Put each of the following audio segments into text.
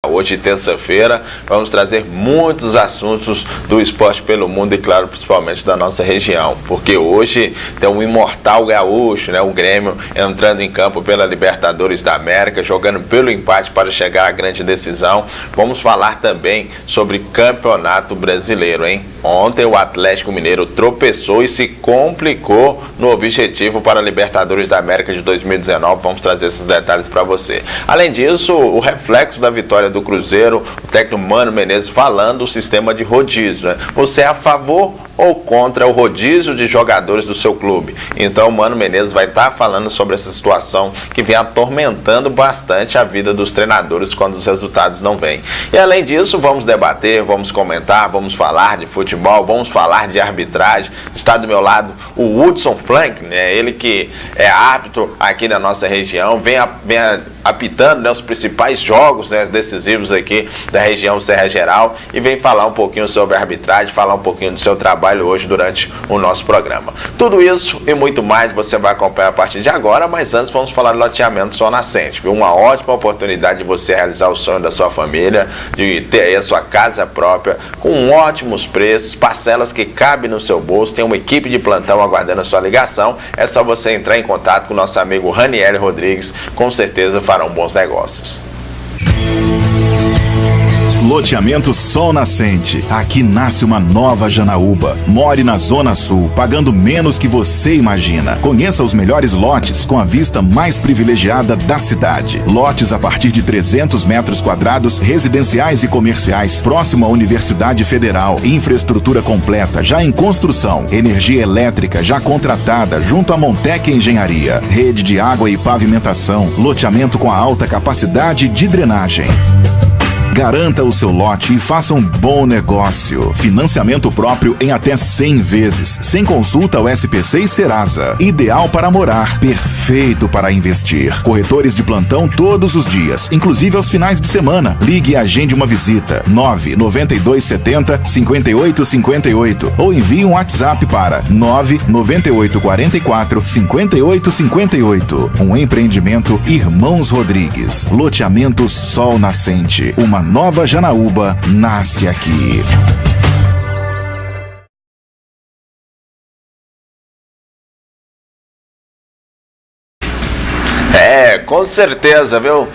Hoje, terça-feira, vamos trazer muitos assuntos do esporte pelo mundo e, claro, principalmente da nossa região, porque hoje tem um imortal gaúcho, né, o Grêmio, entrando em campo pela Libertadores da América, jogando pelo empate para chegar à grande decisão. Vamos falar também sobre Campeonato Brasileiro, hein? Ontem o Atlético Mineiro tropeçou e se complicou no objetivo para a Libertadores da América de 2019. Vamos trazer esses detalhes para você. Além disso, o reflexo da vitória do Cruzeiro, o técnico Mano Menezes falando do sistema de rodízio, né? Você é a favor ou contra o rodízio de jogadores do seu clube? Então o Mano Menezes vai estar falando sobre essa situação que vem atormentando bastante a vida dos treinadores quando os resultados não vêm. E além disso, vamos debater, vamos comentar, vamos falar de futebol, vamos falar de arbitragem. Está do meu lado o Hudson Frank, né? Ele que é árbitro aqui na nossa região, vem apitando, né, os principais jogos, né, decisivos aqui da região Serra Geral, e vem falar um pouquinho sobre a arbitragem, falar um pouquinho do seu trabalho hoje durante o nosso programa. Tudo isso e muito mais você vai acompanhar a partir de agora, mas antes vamos falar de loteamento Sol Nascente, viu? Uma ótima oportunidade de você realizar o sonho da sua família, de ter aí a sua casa própria, com ótimos preços, parcelas que cabem no seu bolso, tem uma equipe de plantão aguardando a sua ligação. É só você entrar em contato com o nosso amigo Raniel Rodrigues, com certeza farão bons negócios. Loteamento Sol Nascente. Aqui nasce uma nova Janaúba. More na Zona Sul, pagando menos que você imagina. Conheça os melhores lotes com a vista mais privilegiada da cidade. Lotes a partir de 300 metros quadrados, residenciais e comerciais, próximo à Universidade Federal. Infraestrutura completa, já em construção. Energia elétrica, já contratada, junto à Montec Engenharia. Rede de água e pavimentação. Loteamento com a alta capacidade de drenagem. Garanta o seu lote e faça um bom negócio. Financiamento próprio em até 100 vezes, sem consulta ao SPC e Serasa. Ideal para morar, perfeito para investir. Corretores de plantão todos os dias, inclusive aos finais de semana. Ligue e agende uma visita. 99270 5858 ou envie um WhatsApp para 99844 5858. Um empreendimento Irmãos Rodrigues. Loteamento Sol Nascente. Uma nova Janaúba nasce aqui. Com certeza, viu?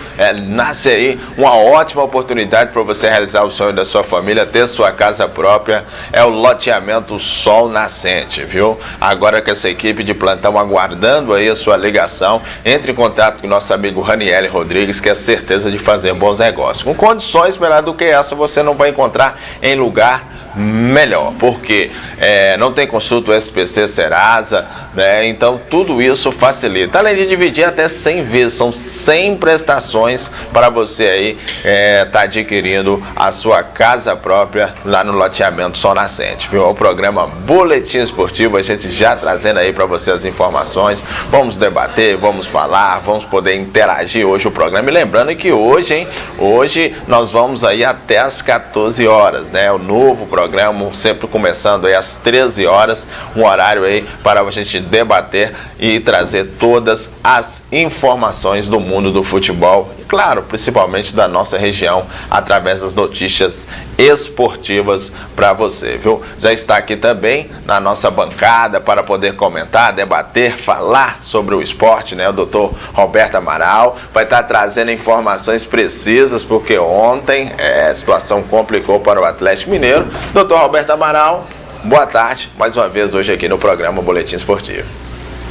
Nasce aí uma ótima oportunidade para você realizar o sonho da sua família, ter sua casa própria. É o loteamento Sol Nascente, viu? Agora que essa equipe de plantão aguardando aí a sua ligação, entre em contato com o nosso amigo Raniel Rodrigues, que é certeza de fazer bons negócios. Com condições melhores do que essa, você não vai encontrar em lugar melhor, porque não tem consulta o SPC Serasa, né? Então tudo isso facilita, além de dividir até 100 vezes, são 100 prestações para você aí tá adquirindo a sua casa própria lá no loteamento Sol Nascente, viu? O programa Boletim Esportivo, a gente já trazendo aí para você as informações. Vamos debater, vamos falar, vamos poder interagir hoje o programa, e lembrando que hoje nós vamos aí até às 14 horas, né? O novo programa sempre começando aí às 13 horas, um horário aí para a gente debater e trazer todas as informações do mundo do futebol, e claro, principalmente da nossa região, através das notícias esportivas para você, viu? Já está aqui também na nossa bancada para poder comentar, debater, falar sobre o esporte, né? O doutor Roberto Amaral vai estar trazendo informações precisas, porque ontem a situação complicou para o Atlético Mineiro. Doutor Roberto Amaral, boa tarde, mais uma vez hoje aqui no programa Boletim Esportivo.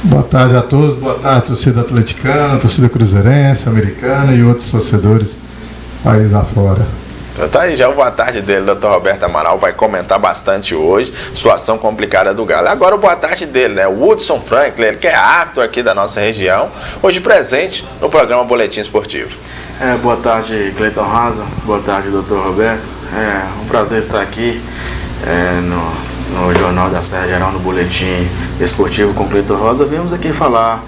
Boa tarde a todos, boa tarde torcida atleticana, torcida cruzeirense, americana e outros torcedores país afora. Tá aí já o boa tarde dele, doutor Roberto Amaral, vai comentar bastante hoje, situação complicada do Galo. Agora o boa tarde dele, né, o Hudson Franklin, ele que é árbitro aqui da nossa região, hoje presente no programa Boletim Esportivo. Boa tarde, Cleiton Rosa, boa tarde, doutor Roberto. É um prazer estar aqui no Jornal da Serra Geral, no Boletim Esportivo com Cleiton Rosa. Viemos aqui falar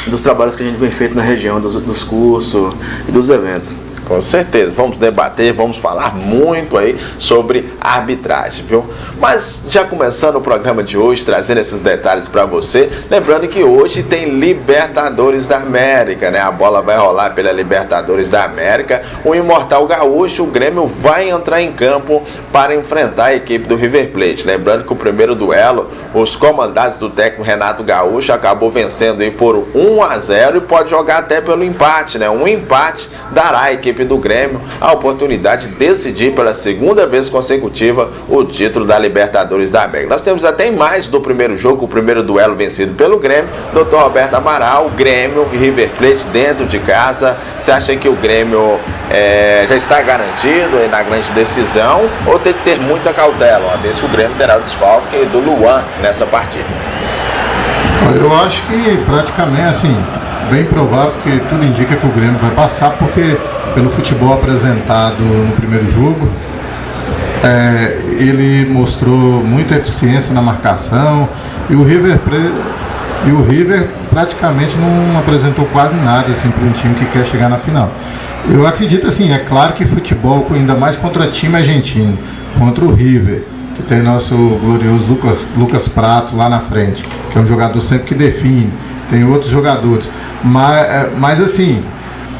dos trabalhos que a gente vem feito na região, dos cursos e dos eventos. Com certeza, vamos debater, vamos falar muito aí sobre a arbitragem, viu? Mas já começando o programa de hoje, trazendo esses detalhes para você, lembrando que hoje tem Libertadores da América, né? A bola vai rolar pela Libertadores da América, o Imortal Gaúcho, o Grêmio vai entrar em campo para enfrentar a equipe do River Plate. Lembrando que o primeiro duelo, os comandados do técnico Renato Gaúcho acabou vencendo aí por 1-0 e pode jogar até pelo empate, né? Um empate dará à equipe do Grêmio a oportunidade de decidir pela segunda vez consecutiva o título da Libertadores da América. Nós temos até imagens do primeiro jogo, o primeiro duelo vencido pelo Grêmio, Dr. Roberto Amaral, Grêmio e River Plate dentro de casa. Você acha que o Grêmio já está garantido aí na grande decisão ou tem que ter muita cautela, uma vez que o Grêmio terá o desfalque do Luan nessa partida? Eu acho que praticamente, assim, bem provável que tudo indica que o Grêmio vai passar, porque pelo futebol apresentado no primeiro jogo, ele mostrou muita eficiência na marcação e o River praticamente não apresentou quase nada assim, para um time que quer chegar na final. Eu acredito assim, é claro que futebol, ainda mais contra time argentino, contra o River, que tem nosso glorioso Lucas Prato lá na frente, que é um jogador sempre que define, tem outros jogadores, mas assim,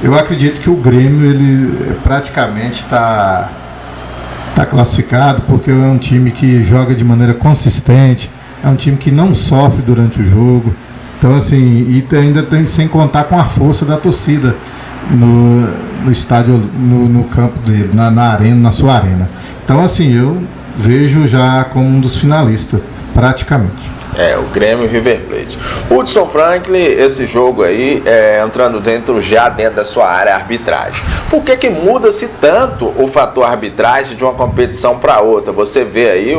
eu acredito que o Grêmio ele praticamente está classificado, porque é um time que joga de maneira consistente, é um time que não sofre durante o jogo, então assim, e ainda tem sem contar com a força da torcida no estádio, no campo dele, na arena, na sua arena. Então assim, eu vejo já como um dos finalistas, praticamente. O Grêmio e o River Plate. Hudson Franklin, esse jogo aí, entrando já dentro da sua área, arbitragem. Por que muda-se tanto o fator arbitragem de uma competição para outra? Você vê aí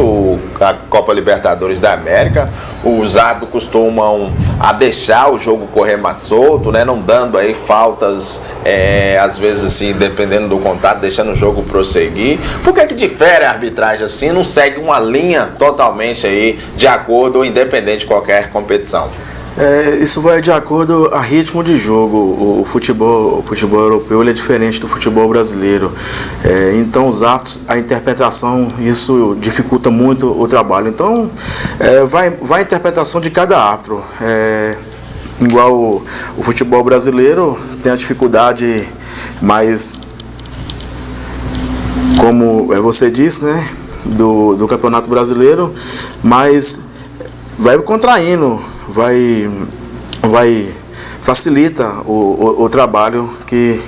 a Copa Libertadores da América, os árbitros costumam deixar o jogo correr mais solto, né? Não dando aí faltas, às vezes assim, dependendo do contato, deixando o jogo prosseguir. Por que difere a arbitragem assim? Não segue uma linha totalmente aí de acordo ou independente de qualquer competição? Isso vai de acordo a ritmo de jogo. O futebol europeu ele é diferente do futebol brasileiro. Então os atos, a interpretação, isso dificulta muito o trabalho. Então vai a interpretação de cada árbitro. Igual o futebol brasileiro tem a dificuldade, mas como você disse, né, do Campeonato Brasileiro, mas vai contraindo, vai facilita o trabalho que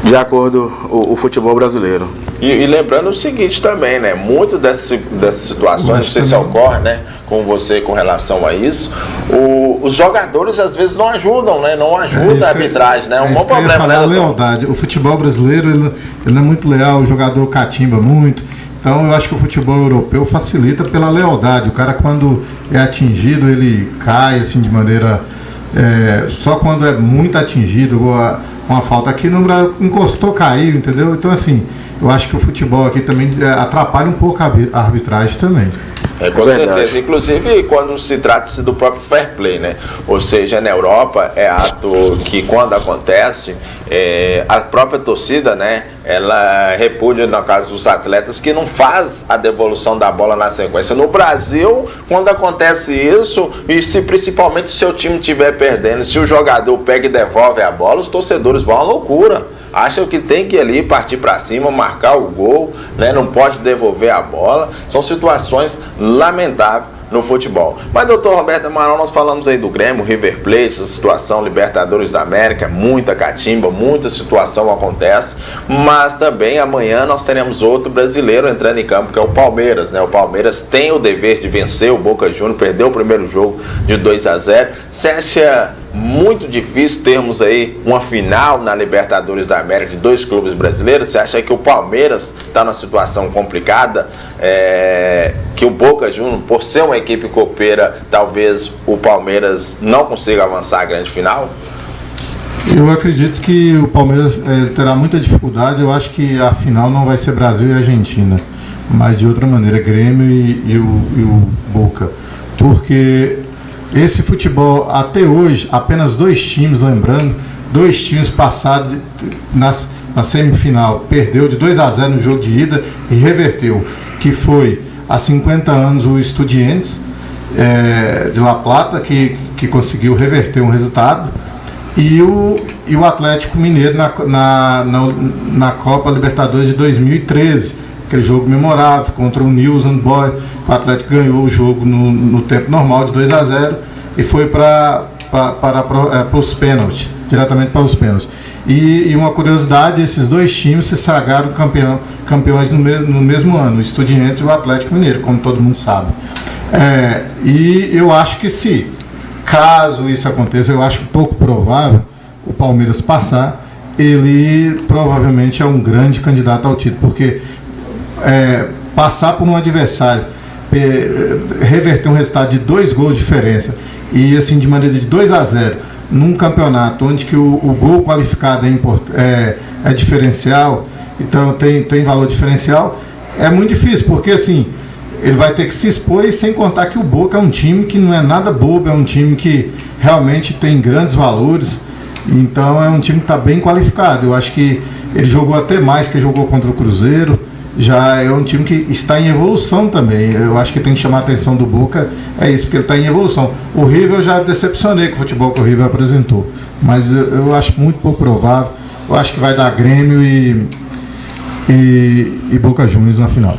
de acordo o futebol brasileiro. E lembrando o seguinte também, né? Muitas dessas situações, não sei se ocorre, né, com você com relação a isso, os jogadores às vezes não ajudam, né? Não ajuda a arbitragem, né? É um bom problema, né? A lealdade. O futebol brasileiro ele não é muito leal, o jogador catimba muito. Então eu acho que o futebol europeu facilita pela lealdade. O cara, quando é atingido, ele cai assim de maneira... só quando é muito atingido, uma falta aqui no Brasil, encostou, caiu, entendeu? Então assim, eu acho que o futebol aqui também atrapalha um pouco a arbitragem também. Com certeza, inclusive quando se trata-se do próprio fair play, né? Ou seja, na Europa é ato que quando acontece, a própria torcida, né, ela repudia, no caso dos atletas, que não faz a devolução da bola na sequência. No Brasil, quando acontece isso, e se principalmente se seu time estiver perdendo, se o jogador pega e devolve a bola, os torcedores vão à loucura. Acham que tem que ir ali, partir para cima, marcar o gol, né? Não pode devolver a bola. São situações lamentáveis no futebol. Mas, doutor Roberto Amaral, nós falamos aí do Grêmio, River Plate, a situação Libertadores da América, muita catimba, muita situação acontece, mas também amanhã nós teremos outro brasileiro entrando em campo, que é o Palmeiras, né? O Palmeiras tem o dever de vencer o Boca Juniors, perdeu o primeiro jogo de 2-0. Você acha muito difícil termos aí uma final na Libertadores da América de dois clubes brasileiros? Você acha que o Palmeiras está numa situação complicada, que o Boca Juniors, por ser uma equipe copeira, talvez o Palmeiras não consiga avançar à grande final? Eu acredito que o Palmeiras terá muita dificuldade. Eu acho que a final não vai ser Brasil e Argentina, mas de outra maneira, Grêmio e o Boca, porque esse futebol, até hoje, apenas dois times, lembrando, dois times passados na semifinal, perdeu de 2-0 no jogo de ida e reverteu, que foi há 50 anos o Estudiantes de La Plata, que conseguiu reverter um resultado, e o Atlético Mineiro na Copa Libertadores de 2013, aquele jogo memorável contra o Newell's Old Boys. O Atlético ganhou o jogo no tempo normal de 2-0 e foi para os pênaltis, diretamente para os pênaltis. E uma curiosidade, esses dois times se sagraram campeões no mesmo ano, o Estudiantes e o Atlético Mineiro, como todo mundo sabe. E eu acho que caso isso aconteça, eu acho pouco provável o Palmeiras passar. Ele provavelmente é um grande candidato ao título, porque passar por um adversário, reverter um resultado de 2 gols de diferença e assim de maneira de 2-0 num campeonato onde que o gol qualificado é diferencial, então tem valor diferencial, é muito difícil, porque assim ele vai ter que se expor, e sem contar que o Boca é um time que não é nada bobo, é um time que realmente tem grandes valores, então é um time que está bem qualificado. Eu acho que ele jogou até mais que jogou contra o Cruzeiro, já é um time que está em evolução também. Eu acho que tem que chamar a atenção do Boca, é isso, porque ele está em evolução. O River eu já decepcionei com o futebol que o River apresentou, mas eu acho muito pouco provável. Eu acho que vai dar Grêmio e Boca Juniors na final.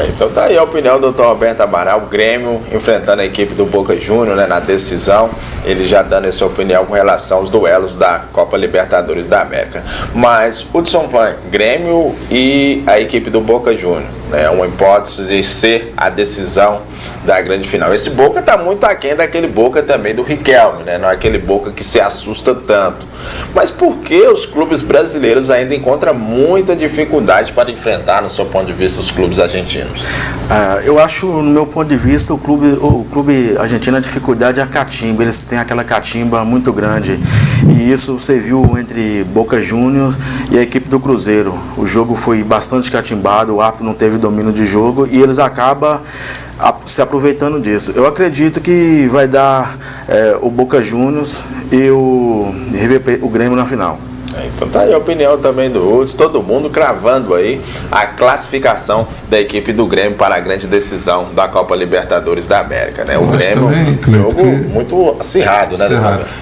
Então tá aí a opinião do Dr. Roberto Amaral, o Grêmio enfrentando a equipe do Boca Juniors, né, na decisão, ele já dando essa opinião com relação aos duelos da Copa Libertadores da América. Mas, Hudson Flan, Grêmio e a equipe do Boca Juniors, né, uma hipótese de ser a decisão da grande final. Esse Boca está muito aquém daquele Boca também do Riquelme, né? Não é aquele Boca que se assusta tanto. Mas por que os clubes brasileiros ainda encontram muita dificuldade para enfrentar, no seu ponto de vista, os clubes argentinos? Eu acho, no meu ponto de vista, o clube argentino, a dificuldade é a catimba. Eles têm aquela catimba muito grande. E isso você viu entre Boca Juniors e a equipe do Cruzeiro. O jogo foi bastante catimbado, o árbitro não teve domínio de jogo e eles acabam se aproveitando disso. Eu acredito que vai dar o Boca Juniors e o Grêmio na final. Então tá aí a opinião também do Hudson, todo mundo cravando aí a classificação da equipe do Grêmio para a grande decisão da Copa Libertadores da América, né? O Grêmio também, um jogo muito acirrado, né?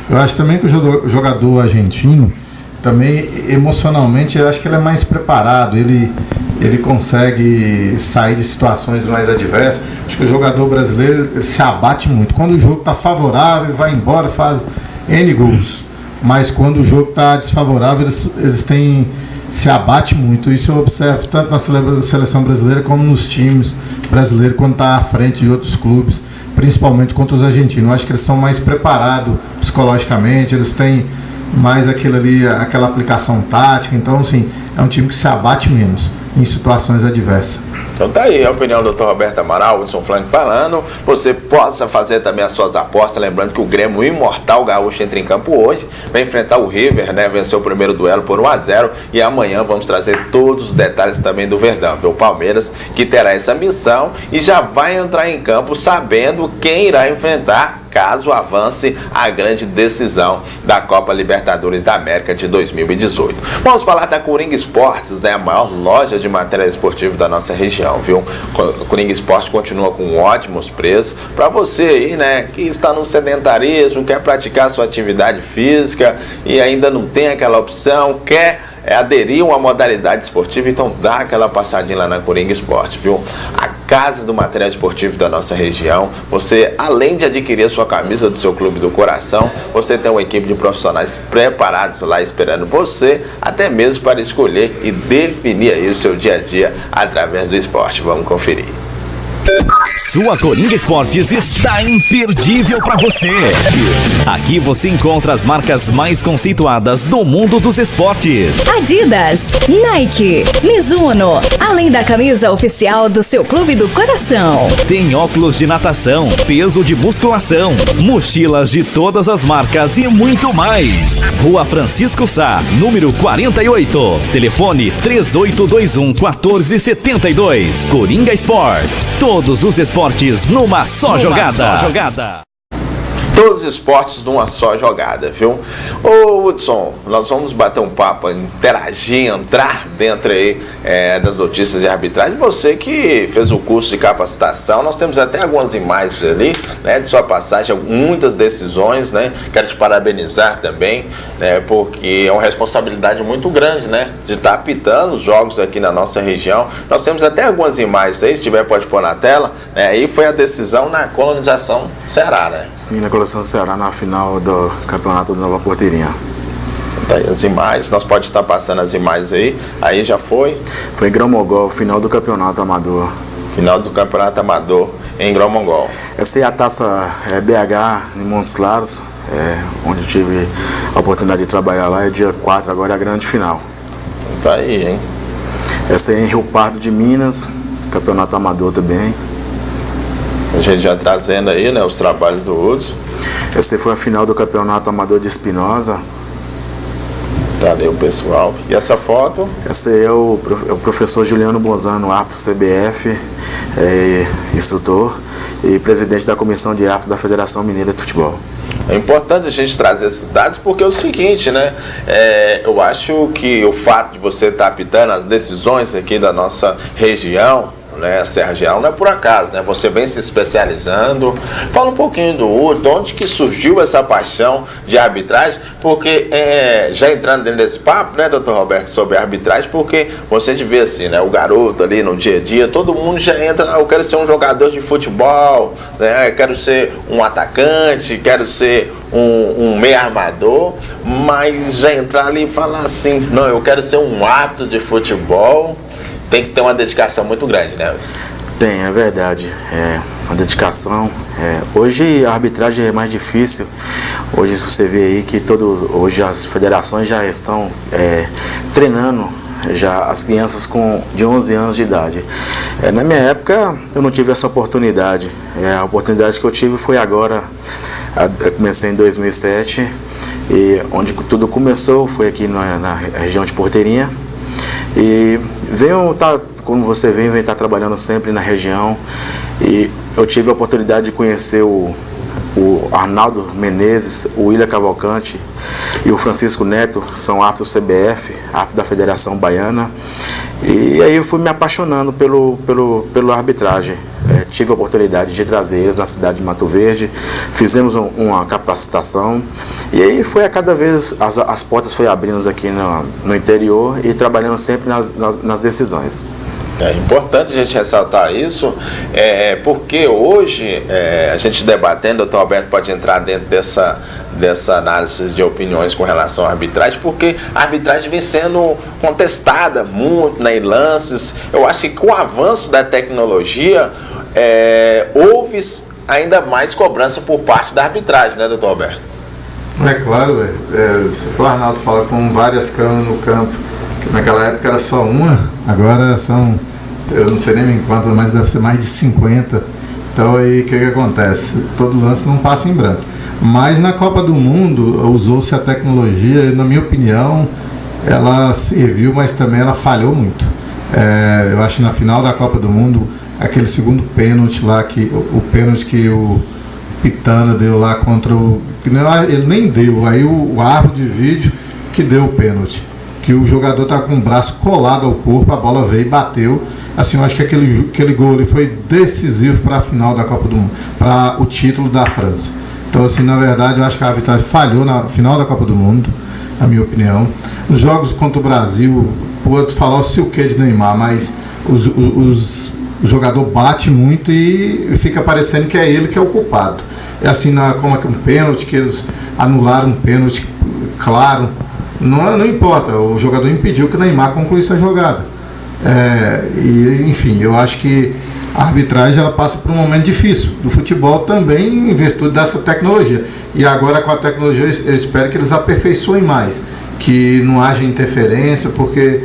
Eu acho também que o jogador argentino também emocionalmente, eu acho que ele é mais preparado, ele consegue sair de situações mais adversas. Acho que o jogador brasileiro ele se abate muito. Quando o jogo está favorável, vai embora, faz N gols. Mas quando o jogo está desfavorável, eles se abate muito. Isso eu observo tanto na seleção brasileira como nos times brasileiros, quando está à frente de outros clubes, principalmente contra os argentinos. Eu acho que eles são mais preparados psicologicamente, eles têm mais aquela aplicação tática. Então, assim, é um time que se abate menos em situações adversas. Então tá aí a opinião do Dr. Roberto Amaral, Hudson Flan falando. Você possa fazer também as suas apostas, lembrando que o Grêmio imortal gaúcho entra em campo hoje, vai enfrentar o River, né? Venceu o primeiro duelo por 1-0 e amanhã vamos trazer todos os detalhes também do Verdão, o Palmeiras, que terá essa missão e já vai entrar em campo sabendo quem irá enfrentar caso avance a grande decisão da Copa Libertadores da América de 2018. Vamos falar da Coringa Esportes, né? A maior loja de material esportivo da nossa região, viu? Coringa Esportes continua com ótimos preços para você aí, né, que está no sedentarismo, quer praticar sua atividade física e ainda não tem aquela opção, quer aderir a uma modalidade esportiva, então dá aquela passadinha lá na Coringa Esporte, viu? A casa do material esportivo da nossa região. Você, além de adquirir a sua camisa do seu clube do coração, você tem uma equipe de profissionais preparados lá esperando você, até mesmo para escolher e definir aí o seu dia a dia através do esporte. Vamos conferir. Sua Coringa Esportes está imperdível para você. Aqui você encontra as marcas mais conceituadas do mundo dos esportes: Adidas, Nike, Mizuno, além da camisa oficial do seu clube do coração. Tem óculos de natação, peso de musculação, mochilas de todas as marcas e muito mais. Rua Francisco Sá, número 48. Telefone 3821-1472. Coringa Esportes. Todos os esportes numa só jogada. todos os esportes numa só jogada, viu? Ô Hudson, nós vamos bater um papo, interagir, entrar dentro aí das notícias de arbitragem. Você que fez o curso de capacitação, nós temos até algumas imagens ali, né, de sua passagem, muitas decisões, né? Quero te parabenizar também, né, porque é uma responsabilidade muito grande, né, de estar apitando os jogos aqui na nossa região. Nós temos até algumas imagens aí, se tiver pode pôr na tela, né? Aí foi a decisão na colonização Ceará, né? Sim, na colonização Ceará, na final do campeonato do Nova Porteirinha. Tá aí as imagens, nós pode estar passando as imagens aí já foi? Foi em Grão-Mogol, final do campeonato amador. Final do campeonato amador em Grão-Mogol. Essa é a taça BH em Montes Claros, onde tive a oportunidade de trabalhar lá, é dia 4, agora é a grande final. Tá aí, hein? Essa é em Rio Pardo de Minas, campeonato amador também. A gente já trazendo aí, né, os trabalhos do Hudson. Essa foi a final do campeonato amador de Espinosa. Tá ali o pessoal. E essa foto? Essa é o professor Juliano Bonzano, árbitro CBF, instrutor e presidente da comissão de árbitros da Federação Mineira de Futebol. É importante a gente trazer esses dados porque é o seguinte, né? Eu acho que o fato de você estar apitando as decisões aqui da nossa região, né, Serra Geral, não é por acaso, né? Você vem se especializando. Fala um pouquinho do Hudson, onde que surgiu essa paixão de arbitragem, porque já entrando dentro desse papo, né, doutor Roberto, sobre a arbitragem, porque você de ver assim, né, o garoto ali no dia a dia, todo mundo já entra, eu quero ser um jogador de futebol, né, eu quero ser um atacante, quero ser um meio armador, mas já entrar ali e falar assim, não, eu quero ser um árbitro de futebol. Tem que ter uma dedicação muito grande, né? Tem, é verdade. A dedicação. Hoje a arbitragem é mais difícil. Hoje você vê aí que hoje as federações já estão treinando já as crianças de 11 anos de idade. Na minha época eu não tive essa oportunidade. A oportunidade que eu tive foi agora. Eu comecei em 2007 e onde tudo começou foi aqui na região de Porteirinha. E como você vem estar trabalhando sempre na região, e eu tive a oportunidade de conhecer o Arnaldo Menezes, o William Cavalcante e o Francisco Neto, são árbitros CBF, árbitros da Federação Baiana, e aí eu fui me apaixonando pela arbitragem. Tive a oportunidade de trazer eles na cidade de Mato Verde, fizemos uma capacitação e aí foi a cada vez as portas foi abrindo aqui no interior e trabalhando sempre nas decisões. É importante a gente ressaltar isso, porque hoje a gente debatendo, o doutor Alberto pode entrar dentro dessa análise de opiniões com relação à arbitragem, porque a arbitragem vem sendo contestada muito, né, em lances. Eu acho que com o avanço da tecnologia, houve ainda mais cobrança por parte da arbitragem, né, doutor Alberto? É claro, o Arnaldo fala com várias câmeras no campo, que naquela época era só uma, agora são, eu não sei nem quantas, mas deve ser mais de 50. Então aí o que acontece? Todo lance não passa em branco. Mas na Copa do Mundo usou-se a tecnologia e, na minha opinião, ela serviu, mas também ela falhou muito. Eu acho que na final da Copa do Mundo, aquele segundo pênalti lá, o pênalti que o Pitana deu lá contra o... Ele nem deu, aí o árbitro de vídeo que deu o pênalti. Que o jogador estava com o braço colado ao corpo, a bola veio e bateu. Assim, eu acho que aquele gol ali foi decisivo para a final da Copa do Mundo, para o título da França. Então, assim, na verdade, eu acho que a arbitragem falhou na final da Copa do Mundo, na minha opinião. Os jogos contra o Brasil, pode falar o seu quê de Neymar, mas o jogador bate muito e fica parecendo que é ele que é o culpado. É assim, como um pênalti, que eles anularam um pênalti, claro. Não importa, o jogador impediu que o Neymar concluísse a jogada. Enfim, eu acho que a arbitragem ela passa por um momento difícil do futebol também em virtude dessa tecnologia. E agora com a tecnologia eu espero que eles aperfeiçoem mais, que não haja interferência, porque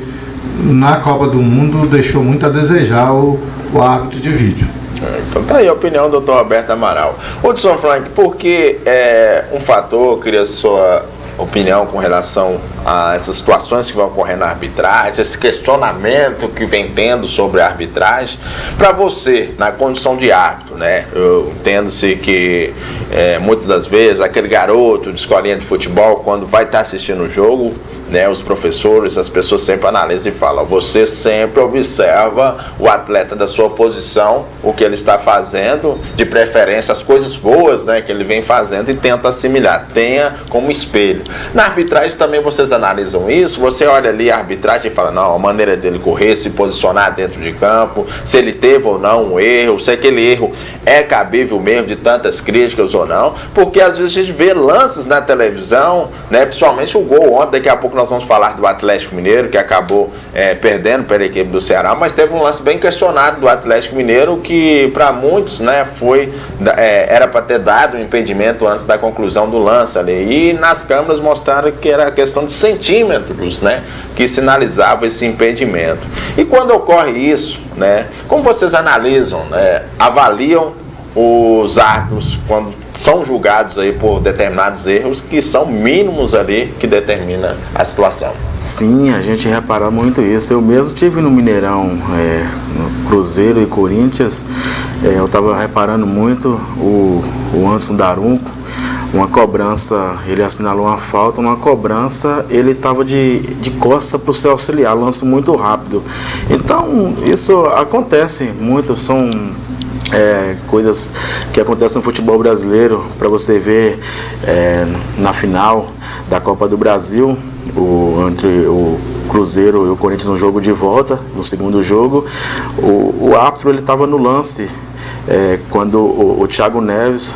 na Copa do Mundo deixou muito a desejar o árbitro de vídeo. Então tá aí a opinião do Dr. Roberto Amaral. Hudson Frank, porque um fator, queria sua opinião com relação a essas situações que vão ocorrer na arbitragem, esse questionamento que vem tendo sobre a arbitragem. Para você, na condição de árbitro, né? Eu entendo-se que muitas das vezes aquele garoto de escolinha de futebol, quando vai estar assistindo o jogo, né, os professores, as pessoas sempre analisam e falam: você sempre observa o atleta da sua posição, o que ele está fazendo, de preferência as coisas boas, né, que ele vem fazendo, e tenta assimilar, tenha como espelho. Na arbitragem também vocês analisam isso, você olha ali a arbitragem e fala: não, a maneira dele correr, se posicionar dentro de campo, se ele teve ou não um erro, se aquele erro é cabível mesmo de tantas críticas ou não, porque às vezes a gente vê lances na televisão, né, principalmente o gol ontem, daqui a pouco nós vamos falar do Atlético Mineiro, que acabou perdendo para a equipe do Ceará, mas teve um lance bem questionado do Atlético Mineiro, que para muitos, né, era para ter dado um impedimento antes da conclusão do lance ali, e nas câmeras mostraram que era questão de centímetros, né, que sinalizava esse impedimento. E quando ocorre isso, né, como vocês analisam, né, avaliam os árbitros quando são julgados aí por determinados erros que são mínimos ali, que determina a situação? Sim, a gente repara muito isso. Eu mesmo estive no Mineirão, no Cruzeiro e Corinthians, eu estava reparando muito o Anderson Darunco, uma cobrança, ele assinalou uma falta, uma cobrança, ele estava de costa para o seu auxiliar, lance muito rápido. Então, isso acontece muito, são coisas que acontecem no futebol brasileiro. Para você ver, na final da Copa do Brasil, entre o Cruzeiro e o Corinthians no jogo de volta, no segundo jogo, o árbitro estava no lance quando o Thiago Neves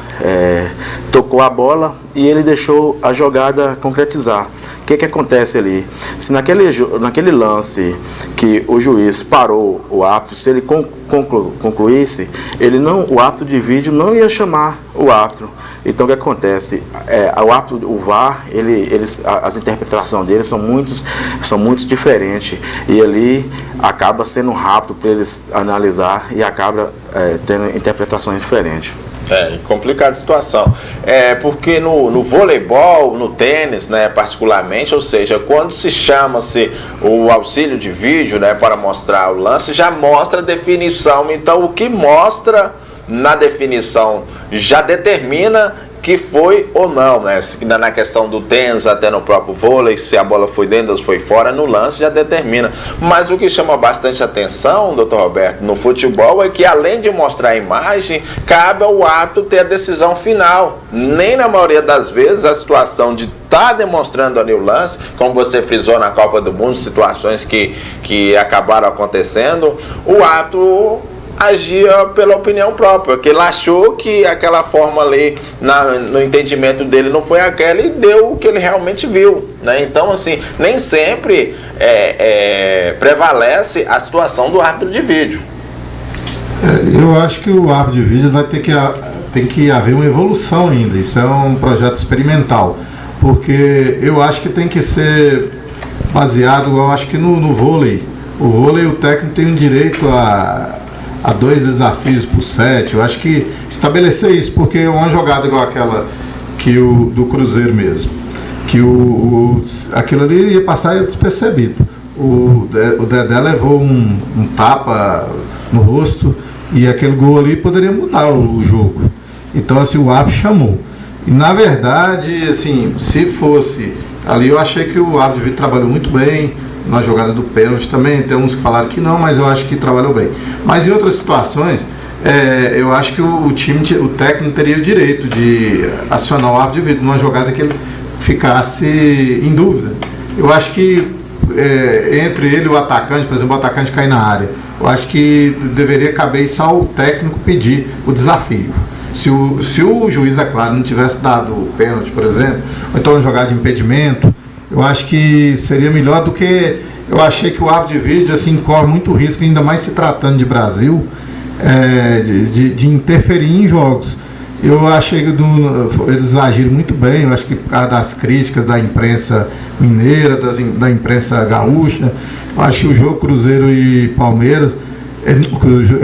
tocou a bola e ele deixou a jogada concretizar. O que acontece ali? Se naquele lance que o juiz parou o árbitro, se ele concluísse, o árbitro de vídeo não ia chamar o árbitro. Então o que acontece? O árbitro, o VAR, as interpretações deles são muito diferentes, e ali acaba sendo rápido para eles analisar e acaba tendo interpretações diferentes. Complicada a situação. Porque no voleibol, no tênis, né, particularmente, ou seja, quando se chama-se o auxílio de vídeo, né, para mostrar o lance, já mostra a definição. Então, o que mostra na definição já determina que foi ou não, né? Na questão do tênis, até no próprio vôlei, se a bola foi dentro ou foi fora, no lance já determina. Mas o que chama bastante atenção, doutor Roberto, no futebol, é que além de mostrar a imagem, cabe ao árbitro ter a decisão final. Nem na maioria das vezes a situação de estar demonstrando ali o lance, como você frisou na Copa do Mundo, situações que acabaram acontecendo, o árbitro agia pela opinião própria, que ele achou que aquela forma ali, no entendimento dele, não foi aquela, e deu o que ele realmente viu, né? Então, assim, nem sempre prevalece a situação do árbitro de vídeo. Eu acho que o árbitro de vídeo tem que haver uma evolução ainda. Isso é um projeto experimental, porque eu acho que tem que ser baseado, eu acho que no vôlei. O vôlei, o técnico tem um direito a 2 desafios por set. Eu acho que estabelecer isso, porque uma jogada igual aquela do Cruzeiro mesmo, que aquilo ali ia passar despercebido. O Dedé levou um tapa no rosto, e aquele gol ali poderia mudar o jogo. Então, assim, o árbitro chamou. E, na verdade, assim, se fosse ali, eu achei que o árbitro de vídeo trabalhou muito bem. Na jogada do pênalti também, tem uns que falaram que não, mas eu acho que trabalhou bem. Mas em outras situações, eu acho que o técnico teria o direito de acionar o árbitro de vídeo numa jogada que ele ficasse em dúvida. Eu acho que entre ele e o atacante, por exemplo, o atacante cair na área, eu acho que deveria caber só ao técnico pedir o desafio. Se o juiz, é claro, não tivesse dado o pênalti, por exemplo, ou então uma jogada de impedimento, eu acho que seria melhor do que... Eu achei que o árbitro de vídeo, assim, corre muito risco, ainda mais se tratando de Brasil, de interferir em jogos. Eu achei que eles agiram muito bem. Eu acho que por causa das críticas da imprensa mineira, da imprensa gaúcha, eu acho que o jogo Cruzeiro e Palmeiras,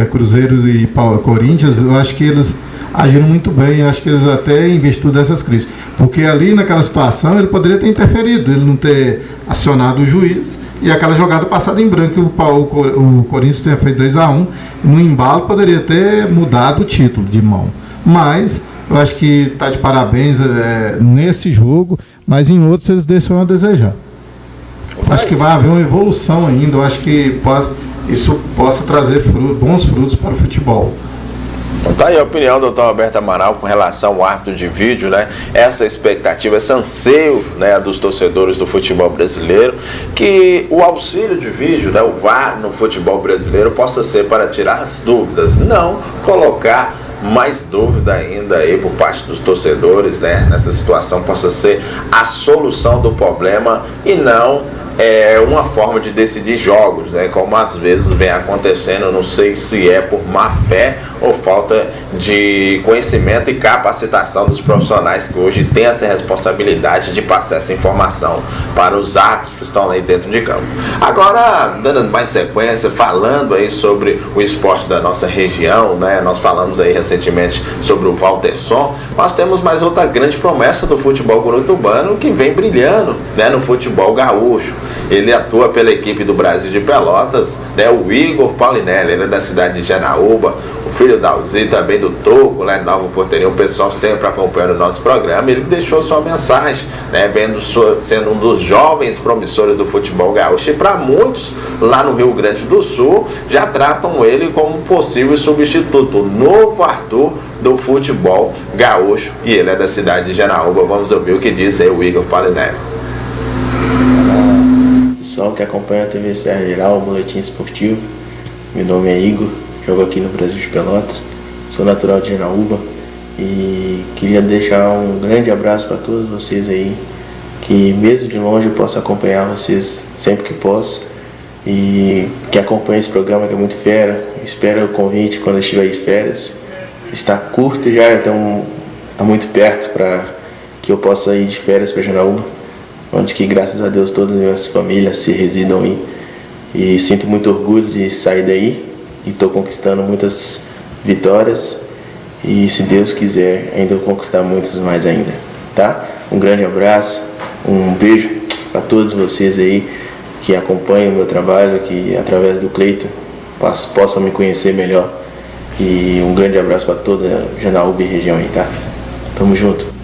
Cruzeiro e Corinthians, eu acho que eles agiram muito bem. Eu acho que eles até em virtude dessas crises. Porque ali naquela situação ele poderia ter interferido, ele não ter acionado o juiz e aquela jogada passada em branco, o Corinthians tenha feito 2-1, no embalo poderia ter mudado o título de mão. Mas eu acho que está de parabéns nesse jogo, mas em outros eles deixam a desejar. Acho que vai haver uma evolução ainda, eu acho que isso possa trazer bons frutos para o futebol. Então tá aí a opinião do Dr. Roberto Amaral com relação ao árbitro de vídeo, né? Essa expectativa, esse anseio, né, dos torcedores do futebol brasileiro, que o auxílio de vídeo, né, o VAR no futebol brasileiro possa ser para tirar as dúvidas, não colocar mais dúvida ainda aí por parte dos torcedores, né? Nessa situação possa ser a solução do problema e não uma forma de decidir jogos, né? Como às vezes vem acontecendo, não sei se é por má fé ou falta de conhecimento e capacitação dos profissionais que hoje têm essa responsabilidade de passar essa informação para os árbitros que estão lá dentro de campo. Agora, dando mais sequência, falando aí sobre o esporte da nossa região, né? Nós falamos aí recentemente sobre o Walterson, nós temos mais outra grande promessa do futebol curitibano que vem brilhando, né, no futebol gaúcho. Ele atua pela equipe do Brasil de Pelotas, né, o Igor Paulinelli, ele é da cidade de Janaúba, o filho da Alzi, também do Toco, lá de Nova Porteirinha, o pessoal sempre acompanhando o nosso programa. Ele deixou sua mensagem, né, sendo um dos jovens promissores do futebol gaúcho, e para muitos lá no Rio Grande do Sul já tratam ele como possível substituto, o novo Arthur do futebol gaúcho, e ele é da cidade de Janaúba. Vamos ouvir o que diz aí o Igor Paulinelli. Pessoal que acompanha a TV Serra Geral, o Boletim Esportivo, meu nome é Igor, jogo aqui no Brasil de Pelotas, sou natural de Janaúba e queria deixar um grande abraço para todos vocês aí, que mesmo de longe eu posso acompanhar vocês sempre que posso e que acompanhe esse programa que é muito fera. Espero o convite quando eu estiver de férias, está curto já, então está muito perto para que eu possa ir de férias para Janaúba, onde que graças a Deus todas as minhas famílias se residam aí, e sinto muito orgulho de sair daí e estou conquistando muitas vitórias e se Deus quiser ainda vou conquistar muitas mais ainda, tá? Um grande abraço, um beijo para todos vocês aí que acompanham o meu trabalho, que através do Cleiton possam me conhecer melhor, e um grande abraço para toda Janaúba e região aí, tá? Tamo junto.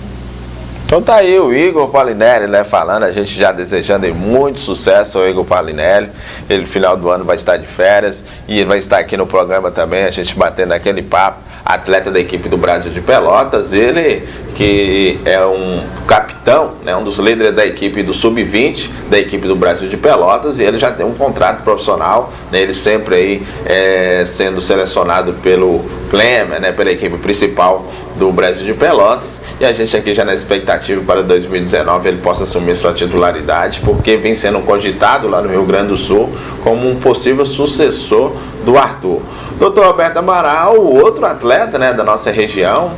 Então tá aí o Igor Paulinelli, né, falando, a gente já desejando aí muito sucesso ao Igor Paulinelli. Ele no final do ano vai estar de férias e ele vai estar aqui no programa também, a gente batendo aquele papo. Atleta da equipe do Brasil de Pelotas, ele que é um capitão, né, um dos líderes da equipe do Sub-20 da equipe do Brasil de Pelotas, e ele já tem um contrato profissional, né, ele sempre aí sendo selecionado pelo Klemer, né, pela equipe principal do Brasil de Pelotas, e a gente aqui já na expectativa para 2019 ele possa assumir sua titularidade, porque vem sendo cogitado lá no Rio Grande do Sul como um possível sucessor do Arthur. Dr. Roberto Amaral, outro atleta, né, da nossa região,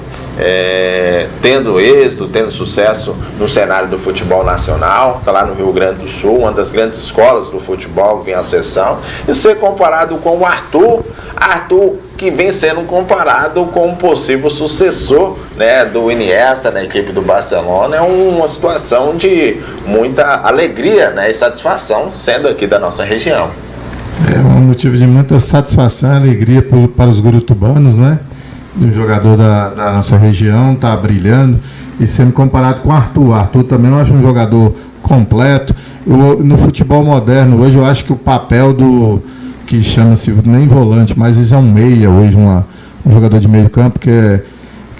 tendo êxito, tendo sucesso no cenário do futebol nacional, está lá no Rio Grande do Sul, uma das grandes escolas do futebol que vem à sessão, e ser comparado com o Arthur que vem sendo comparado com um possível sucessor, né, do Iniesta na equipe do Barcelona, é uma situação de muita alegria, né, e satisfação, sendo aqui da nossa região. É um motivo de muita satisfação e alegria para os guritubanos, né? O jogador da nossa região está brilhando e sendo comparado com o Arthur. O Arthur também eu acho um jogador completo. No futebol moderno, hoje eu acho que o papel que chama-se nem volante, mas isso é um meia hoje, um jogador de meio campo que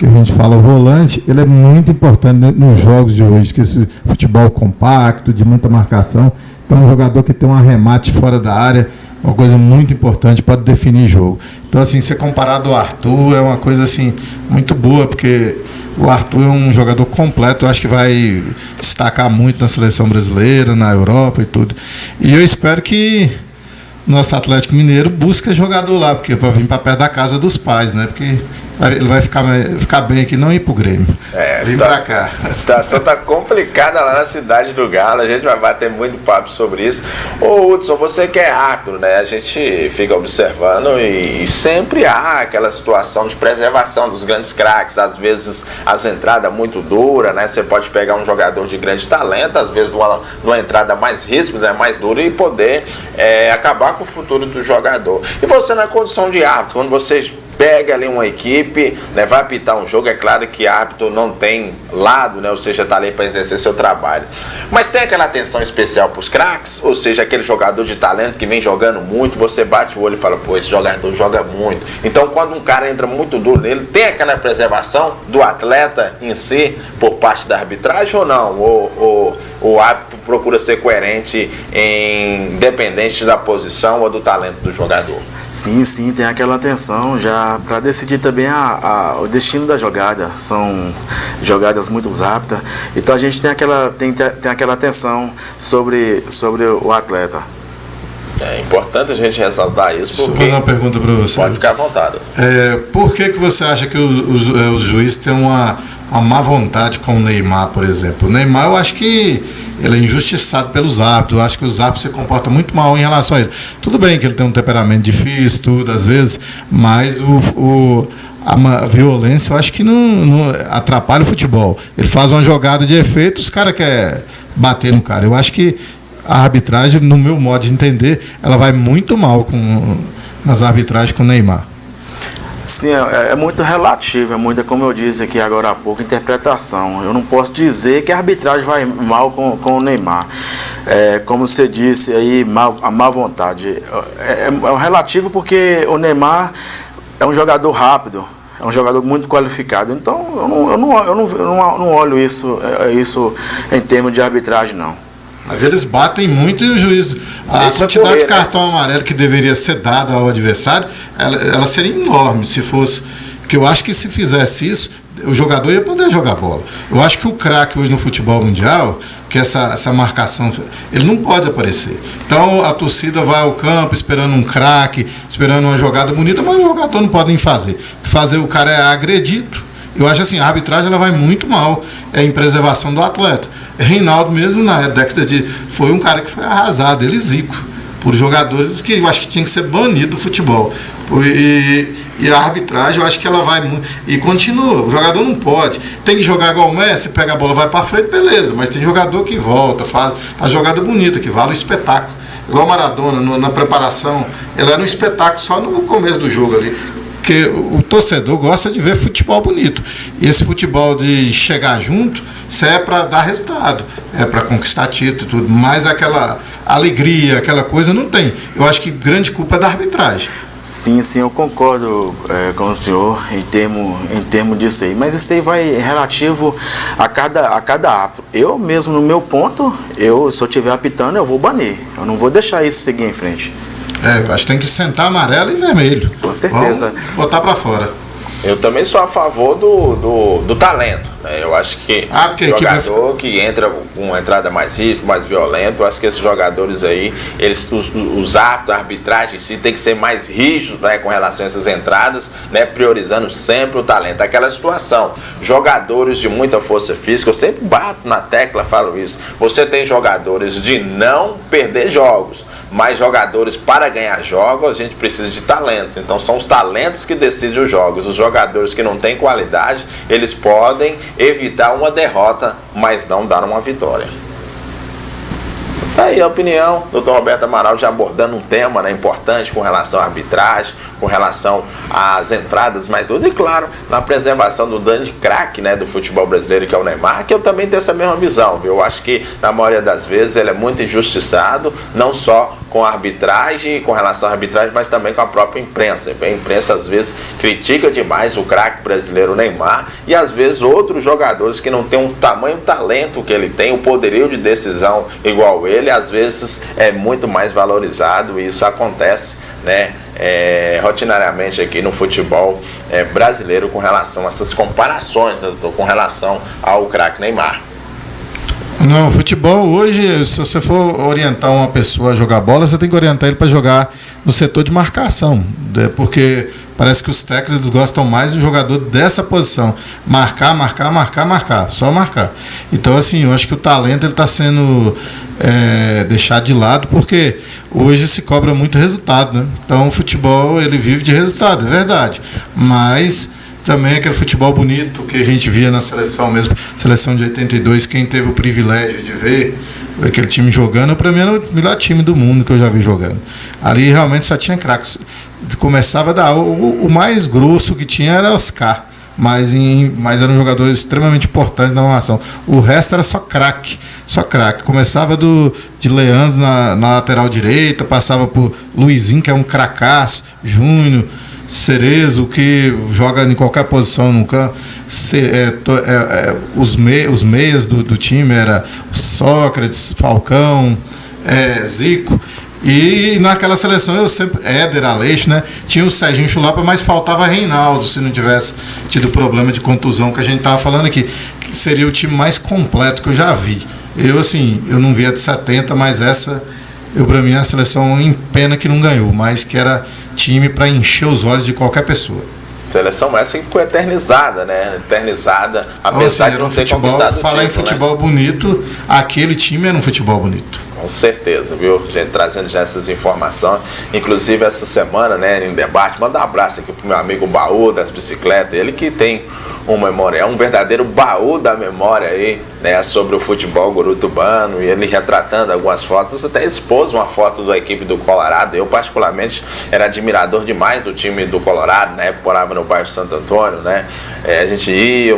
a gente fala volante, ele é muito importante nos jogos de hoje, que esse futebol compacto, de muita marcação. Então um jogador que tem um arremate fora da área, uma coisa muito importante, pode definir jogo. Então, assim, ser comparado ao Arthur é uma coisa, assim, muito boa, porque o Arthur é um jogador completo, eu acho que vai destacar muito na seleção brasileira, na Europa e tudo. E eu espero que nosso Atlético Mineiro busque jogador lá, porque para vir para perto da casa dos pais, né? Porque ele vai ficar bem aqui, não ir pro Grêmio. Vem pra cá. A situação tá complicada lá na cidade do Galo, a gente vai bater muito papo sobre isso. Ô Hudson, você que é árbitro, né? A gente fica observando e sempre há aquela situação de preservação dos grandes craques, às vezes as entradas muito duras, né? Você pode pegar um jogador de grande talento, às vezes numa entrada mais ríspida, mais dura, e poder acabar com o futuro do jogador. E você na condição de árbitro, quando você pega ali uma equipe, né, vai apitar um jogo, é claro que árbitro não tem lado, né, ou seja, está ali para exercer seu trabalho. Mas tem aquela atenção especial para os craques, ou seja, aquele jogador de talento que vem jogando muito, você bate o olho e fala, pô, esse jogador joga muito. Então, quando um cara entra muito duro nele, tem aquela preservação do atleta em si por parte da arbitragem ou não? O árbitro procura ser coerente, independente da posição ou do talento do jogador? Sim, tem aquela atenção já para decidir também o destino da jogada. São jogadas muito rápidas, então a gente tem aquela atenção sobre o atleta. É importante a gente ressaltar isso. Deixa eu fazer uma pergunta para você. Pode ficar à vontade. Por que você acha que os juízes têm uma má vontade com o Neymar, por exemplo? O Neymar, eu acho que ele é injustiçado pelos árbitros. Eu acho que os árbitros se comportam muito mal em relação a ele. Tudo bem que ele tem um temperamento difícil, tudo, às vezes, mas a violência, eu acho que não atrapalha o futebol. Ele faz uma jogada de efeito, os caras querem bater no cara. Eu acho que a arbitragem, no meu modo de entender, ela vai muito mal nas arbitragens com o Neymar. Sim, é muito relativo, é muito, como eu disse aqui agora há pouco, interpretação. Eu não posso dizer que a arbitragem vai mal com o Neymar. Como você disse aí, a má vontade. É relativo porque o Neymar é um jogador rápido, é um jogador muito qualificado. Então eu não olho isso em termos de arbitragem, não. Mas eles batem muito e o juiz, a quantidade de cartão amarelo que deveria ser dada ao adversário, ela seria enorme se fosse. Porque eu acho que se fizesse isso, o jogador ia poder jogar bola. Eu acho que o craque hoje no futebol mundial, que essa marcação, ele não pode aparecer. Então a torcida vai ao campo esperando um craque, esperando uma jogada bonita, mas o jogador não pode nem fazer. Fazer o cara é agredido. Eu acho assim, a arbitragem ela vai muito mal em preservação do atleta. Reinaldo mesmo, na década foi um cara que foi arrasado, ele zico, por jogadores que eu acho que tinha que ser banido do futebol. E a arbitragem, eu acho que ela vai muito. E continua, o jogador não pode. Tem que jogar igual o Messi, pega a bola, vai para frente, beleza. Mas tem jogador que volta, faz jogada bonita, que vale o espetáculo. Igual o Maradona, na preparação, ele era um espetáculo só no começo do jogo ali. Porque o torcedor gosta de ver futebol bonito. E esse futebol de chegar junto, isso é para dar resultado, é para conquistar título e tudo. Mas aquela alegria, aquela coisa, não tem. Eu acho que grande culpa é da arbitragem. Sim, eu concordo com o senhor em termo disso aí. Mas isso aí vai relativo a cada árbitro. Eu mesmo, no meu ponto, se eu estiver apitando, eu vou banir. Eu não vou deixar isso seguir em frente. Eu acho que tem que sentar amarelo e vermelho. Com certeza. Vamos botar para fora. Eu também sou a favor do talento, né? Eu acho que o jogador que entra com uma entrada mais ríspida, mais violenta, eu acho que esses jogadores aí, os árbitros, a arbitragem em si, tem que ser mais rígidos, né, com relação a essas entradas, né, priorizando sempre o talento. Aquela situação, jogadores de muita força física, eu sempre bato na tecla, falo isso, você tem jogadores de não perder jogos, mas jogadores para ganhar jogos, a gente precisa de talentos. Então são os talentos que decidem os jogos. Os jogadores que não têm qualidade, eles podem evitar uma derrota, mas não dar uma vitória. Tá aí a opinião do Dr. Roberto Amaral, já abordando um tema, né, importante com relação à arbitragem, com relação às entradas mais duras e, claro, na preservação do grande craque, né, do futebol brasileiro, que é o Neymar, que eu também tenho essa mesma visão, viu? Eu acho que, na maioria das vezes, ele é muito injustiçado, não só com a arbitragem, com relação à arbitragem, mas também com a própria imprensa. A imprensa, às vezes, critica demais o craque brasileiro Neymar e, às vezes, outros jogadores que não têm um tamanho talento que ele tem, o poderio de decisão igual ele, às vezes é muito mais valorizado, e isso acontece, né, rotinariamente aqui no futebol brasileiro com relação a essas comparações, né, com relação ao craque Neymar. Não, futebol hoje, se você for orientar uma pessoa a jogar bola, você tem que orientar ele para jogar no setor de marcação, porque parece que os técnicos gostam mais do jogador dessa posição, marcar, só marcar. Então, assim, eu acho que o talento está sendo deixado de lado, porque hoje se cobra muito resultado, né? Então o futebol ele vive de resultado, é verdade, mas também aquele futebol bonito que a gente via na seleção mesmo, seleção de 82, quem teve o privilégio de ver aquele time jogando, para mim era o melhor time do mundo que eu já vi jogando. Ali realmente só tinha craques. Começava a dar, o mais grosso que tinha era Oscar, mas era um jogador extremamente importante na nação. O resto era só craque. Começava de Leandro na lateral direita, passava por Luizinho, que é um cracaço, Júnior, Cerezo, que joga em qualquer posição no campo. Os meias do time era Sócrates, Falcão, Zico. E naquela seleção eu sempre, Éder, Aleixo, né? Tinha o Serginho Chulapa, mas faltava Reinaldo, se não tivesse tido problema de contusão que a gente estava falando aqui, que seria o time mais completo que eu já vi. Eu não vi a de 70, mas para mim, a seleção em pena que não ganhou, mas que era time para encher os olhos de qualquer pessoa. Seleção essa que ficou eternizada, né? Eternizada, apesar de não ter conquistado o título. Falar em futebol bonito, aquele time era um futebol bonito. Com certeza, viu? Gente, trazendo já essas informações. Inclusive, essa semana, né, em debate, manda um abraço aqui pro meu amigo Baú das bicicletas, ele que tem uma memória, é um verdadeiro baú da memória aí, né, sobre o futebol gurutubano, e ele retratando algumas fotos, até expôs uma foto da equipe do Colorado. Eu particularmente era admirador demais do time do Colorado, né, morava no bairro Santo Antônio, né, a gente ia,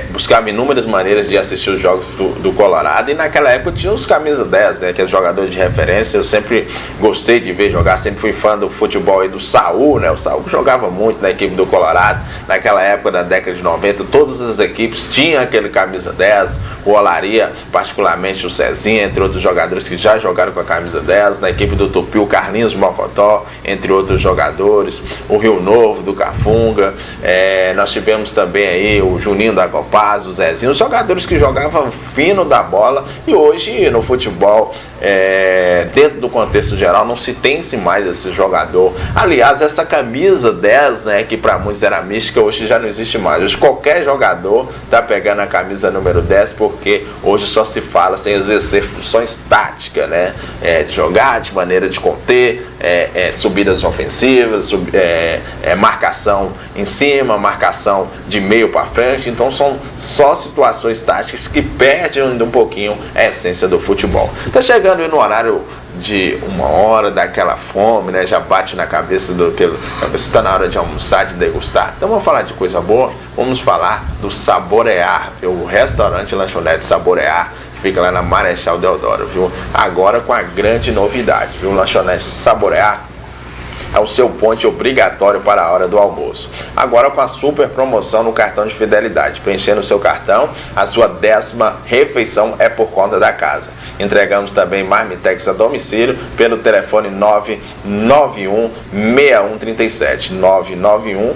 buscava inúmeras maneiras de assistir os jogos do Colorado, e naquela época tinha os camisa 10, né, que é jogadores de referência. Eu sempre gostei de ver jogar, sempre fui fã do futebol aí do Saul, né, o Saul jogava muito na equipe do Colorado, naquela época da década de 90, todas as equipes tinham aquele camisa 10, o Olaria, particularmente o Cezinha, entre outros jogadores que já jogaram com a camisa 10, na equipe do Tupi, o Carlinhos Mocotó, entre outros jogadores, o Rio Novo do Cafunga, nós tivemos também aí o Juninho da Copaz, o Zezinho, os jogadores que jogavam fino da bola, e hoje no futebol, dentro do contexto geral, não se tem-se mais esse jogador. Aliás, essa camisa 10, né, que para muitos era mística, hoje já não existe mais. Hoje qualquer jogador tá pegando a camisa número 10, porque hoje só se fala sem exercer funções táticas, né, de jogar, de maneira de conter, subidas ofensivas, marcação em cima, marcação de meio para frente. Então são só situações táticas que perdem um pouquinho a essência do futebol. Tá chegando aí no horário de 1h, daquela fome, né? Já bate na cabeça está na hora de almoçar, de degustar. Então vamos falar de coisa boa, vamos falar do Saborear, o restaurante lanchonete Saborear, que fica lá na Marechal Deodoro, viu? Agora com a grande novidade, viu? O lanchonete Saborear é o seu ponte obrigatório para a hora do almoço. Agora com a super promoção no cartão de fidelidade. Preenchendo o seu cartão, a sua 10ª refeição é por conta da casa. Entregamos também marmitex a domicílio pelo telefone 991 6137. 991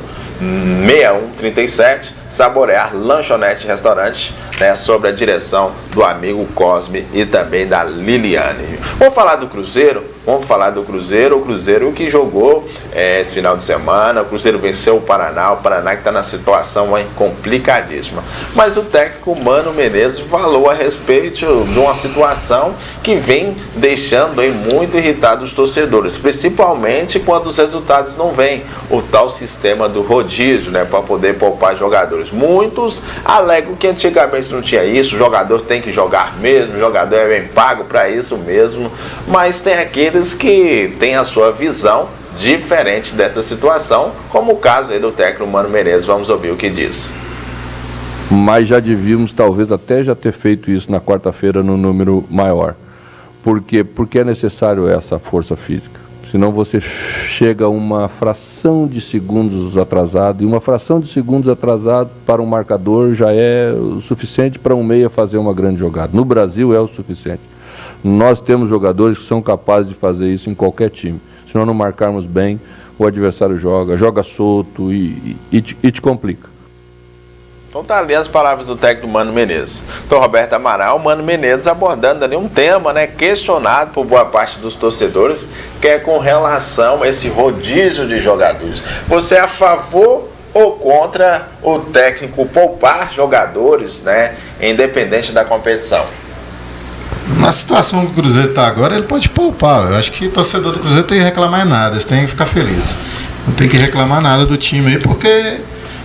6137. Saborear Lanchonete Restaurante, né, sob a direção do amigo Cosme e também da Liliane. Vamos falar do Cruzeiro? O Cruzeiro que jogou esse final de semana. O Cruzeiro venceu o Paraná que está na situação complicadíssima. Mas o técnico Mano Menezes falou a respeito de uma situação que vem deixando muito irritado os torcedores, principalmente quando os resultados não vêm. O tal sistema do rodízio, né, para poder poupar jogadores. Muitos alegam que antigamente não tinha isso, o jogador tem que jogar mesmo, o jogador é bem pago para isso mesmo, mas tem aqueles que têm a sua visão diferente dessa situação, como o caso aí do técnico Mano Menezes. Vamos ouvir o que diz. Mas já devíamos talvez até já ter feito isso na quarta-feira no número maior. Por quê? Porque é necessário essa força física. Senão você chega a uma fração de segundos atrasado, e uma fração de segundos atrasado para um marcador já é o suficiente para um meia fazer uma grande jogada. No Brasil é o suficiente. Nós temos jogadores que são capazes de fazer isso em qualquer time. Se nós não marcarmos bem, o adversário joga solto e te complica. Então tá ali as palavras do técnico Mano Menezes. Então Roberto Amaral, Mano Menezes abordando ali um tema, né, questionado por boa parte dos torcedores, que é com relação a esse rodízio de jogadores. Você é a favor ou contra o técnico poupar jogadores, né, independente da competição? Na situação que o Cruzeiro está agora, ele pode poupar. Eu acho que o torcedor do Cruzeiro tem que reclamar nada, eles têm que ficar felizes. Não tem que reclamar nada do time aí, porque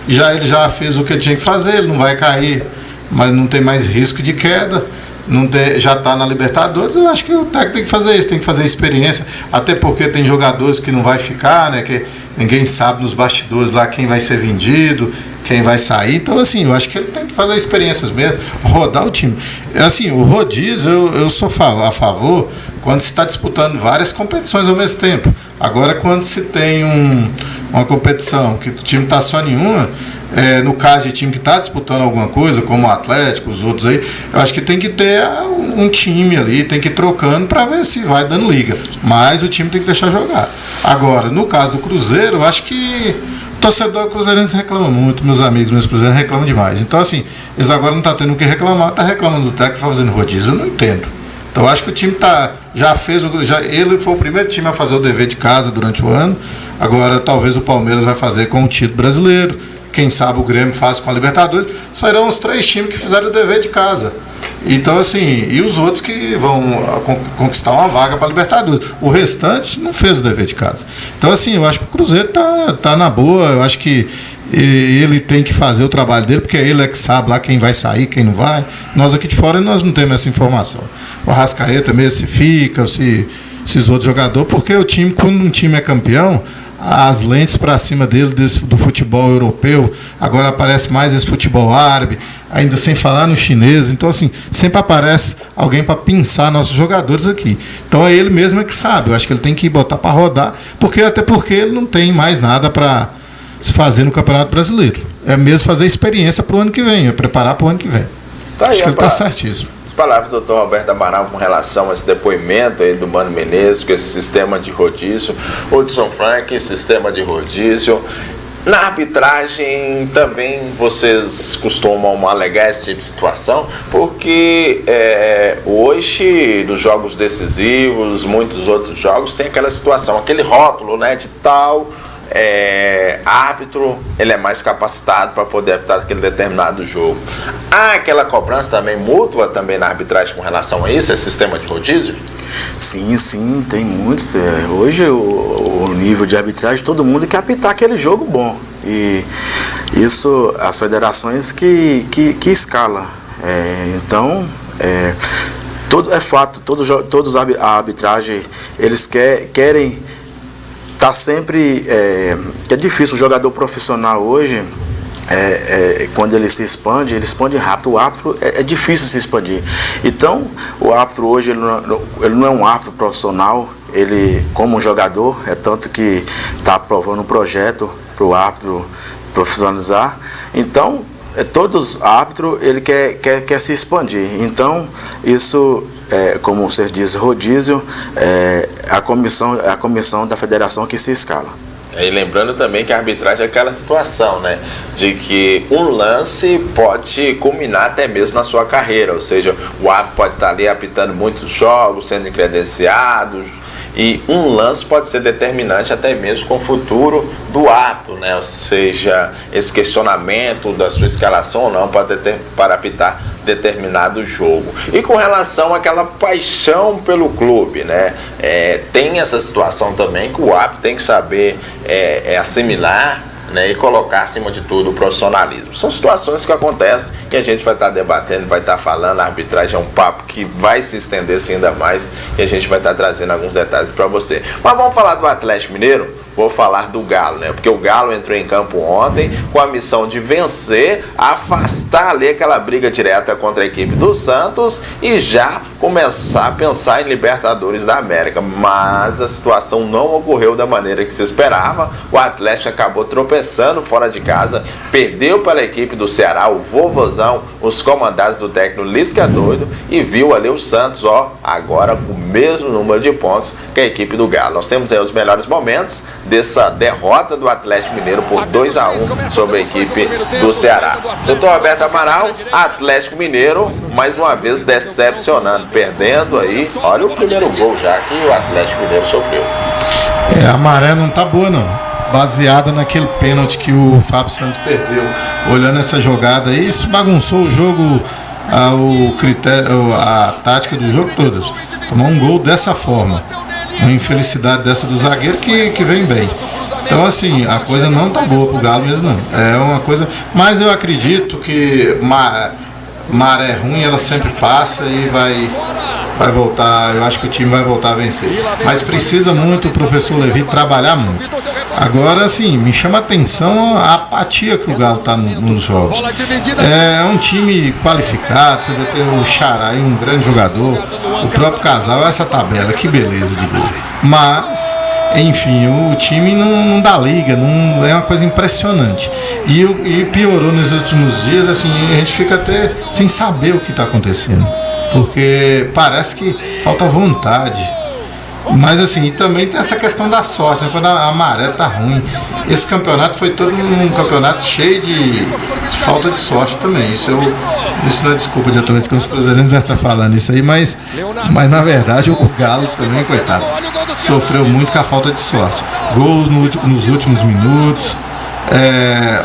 ele já fez o que ele tinha que fazer, ele não vai cair, mas não tem mais risco de queda. Já está na Libertadores. Eu acho que o técnico tem que fazer isso, tem que fazer experiência, até porque tem jogadores que não vai ficar, né, que ninguém sabe nos bastidores lá quem vai ser vendido, quem vai sair. Então, assim, eu acho que ele tem que fazer experiências mesmo, rodar o time. Assim, o rodízio, eu sou a favor quando se está disputando várias competições ao mesmo tempo. Agora, quando se tem uma competição que o time está só em uma, no caso de time que está disputando alguma coisa, como o Atlético, os outros aí, eu acho que tem que ter um time ali, tem que ir trocando para ver se vai dando liga. Mas o time tem que deixar jogar. Agora, no caso do Cruzeiro, eu acho que o torcedor cruzeirense reclama muito, meus amigos, meus cruzeirenses reclamam demais. Então, assim, eles agora não estão tendo o que reclamar, está reclamando do técnico, está fazendo rodízio, eu não entendo. Então, eu acho que o time ele foi o primeiro time a fazer o dever de casa durante o ano. Agora, talvez o Palmeiras vai fazer com o título brasileiro. Quem sabe o Grêmio faz com a Libertadores. Sairão os 3 times que fizeram o dever de casa. Então, assim, e os outros que vão conquistar uma vaga para a Libertadores. O restante não fez o dever de casa. Então, assim, eu acho que o Cruzeiro tá na boa. Eu acho que ele tem que fazer o trabalho dele, porque ele é que sabe lá quem vai sair, quem não vai. Nós aqui de fora nós não temos essa informação. O Arrascaeta mesmo, se fica, esses outros jogadores, porque o time, quando um time é campeão, as lentes para cima dele do futebol europeu, agora aparece mais esse futebol árabe, ainda sem falar no chinês. Então, assim, sempre aparece alguém para pinçar nossos jogadores aqui. Então é ele mesmo que sabe. Eu acho que ele tem que botar para rodar, até porque ele não tem mais nada para se fazer no Campeonato Brasileiro. É mesmo fazer experiência para o ano que vem, é preparar para o ano que vem. Acho que ele está certíssimo. As palavras do Dr. Roberto Amaral com relação a esse depoimento aí do Mano Menezes, com esse sistema de rodízio, Hudson Frank, sistema de rodízio. Na arbitragem também vocês costumam alegar esse tipo de situação, porque hoje, nos jogos decisivos, muitos outros jogos, tem aquela situação, aquele rótulo, né, de tal árbitro, ele é mais capacitado para poder arbitrar aquele determinado jogo. Há aquela cobrança também mútua também na arbitragem com relação a isso, esse sistema de rodízio? Sim, tem muitos. Hoje o nível de arbitragem, todo mundo quer apitar aquele jogo bom. E isso as federações que escalam. Então, é fato, todos a arbitragem, eles querem tá sempre, que é difícil, o jogador profissional hoje, quando ele se expande rápido. O árbitro é difícil se expandir. Então, o árbitro hoje, ele não é um árbitro profissional, ele, como um jogador, tanto que está aprovando um projeto para o árbitro profissionalizar. Então, todos os árbitros, ele quer se expandir. Então, isso, como você diz, rodízio, a comissão da federação que se escala. E lembrando também que a arbitragem é aquela situação, né, de que um lance pode culminar até mesmo na sua carreira, ou seja, o árbitro pode estar ali apitando muitos jogos, sendo credenciados, e um lance pode ser determinante até mesmo com o futuro do árbitro, né? Ou seja, esse questionamento da sua escalação ou não para apitar determinado jogo. E com relação àquela paixão pelo clube, né? Tem essa situação também que o árbitro tem que saber assimilar, né, e colocar acima de tudo o profissionalismo. São situações que acontecem e a gente vai estar debatendo, vai estar falando. A arbitragem é um papo que vai se estender ainda mais e a gente vai estar trazendo alguns detalhes para você. Mas vamos falar do Atlético Mineiro? Vou falar do Galo, né? Porque o Galo entrou em campo ontem com a missão de vencer, afastar ali aquela briga direta contra a equipe do Santos e já começar a pensar em Libertadores da América. Mas a situação não ocorreu da maneira que se esperava. O Atlético acabou tropeçando fora de casa, perdeu para a equipe do Ceará, o Vovozão, os comandados do técnico Lisca Doido, e viu ali o Santos, agora com o mesmo número de pontos que a equipe do Galo. Nós temos aí os melhores momentos dessa derrota do Atlético Mineiro por 2-1 sobre a equipe do Ceará. Doutor Roberto Amaral, Atlético Mineiro mais uma vez decepcionando, perdendo aí. Olha o primeiro gol já que o Atlético Mineiro sofreu. A maré não tá boa não, baseada naquele pênalti que o Fábio Santos perdeu. Olhando essa jogada aí, isso bagunçou o jogo, o critério, a tática do jogo todas. Tomar um gol dessa forma, uma infelicidade dessa do zagueiro que vem bem. Então assim, a coisa não tá boa pro Galo mesmo não. É uma coisa, mas eu acredito que maré ruim ela sempre passa e vai voltar. Eu acho que o time vai voltar a vencer, mas precisa muito o professor Levi trabalhar muito. Agora sim, me chama a atenção a apatia que o Galo está nos jogos. É um time qualificado, você vai ter o Xará aí, um grande jogador, o próprio Casal, essa tabela, que beleza de gol. Mas, enfim, o time não dá liga, não, é uma coisa impressionante. E piorou nos últimos dias, assim, a gente fica até sem saber o que está acontecendo, porque parece que falta vontade. Mas assim, e também tem essa questão da sorte, né? Quando a maré tá ruim. Esse campeonato foi todo um campeonato cheio de falta de sorte também. Isso não é desculpa de Atlético, os cruzeirenses devem estar falando isso aí, mas na verdade o Galo também, coitado, sofreu muito com a falta de sorte. Gols nos últimos minutos.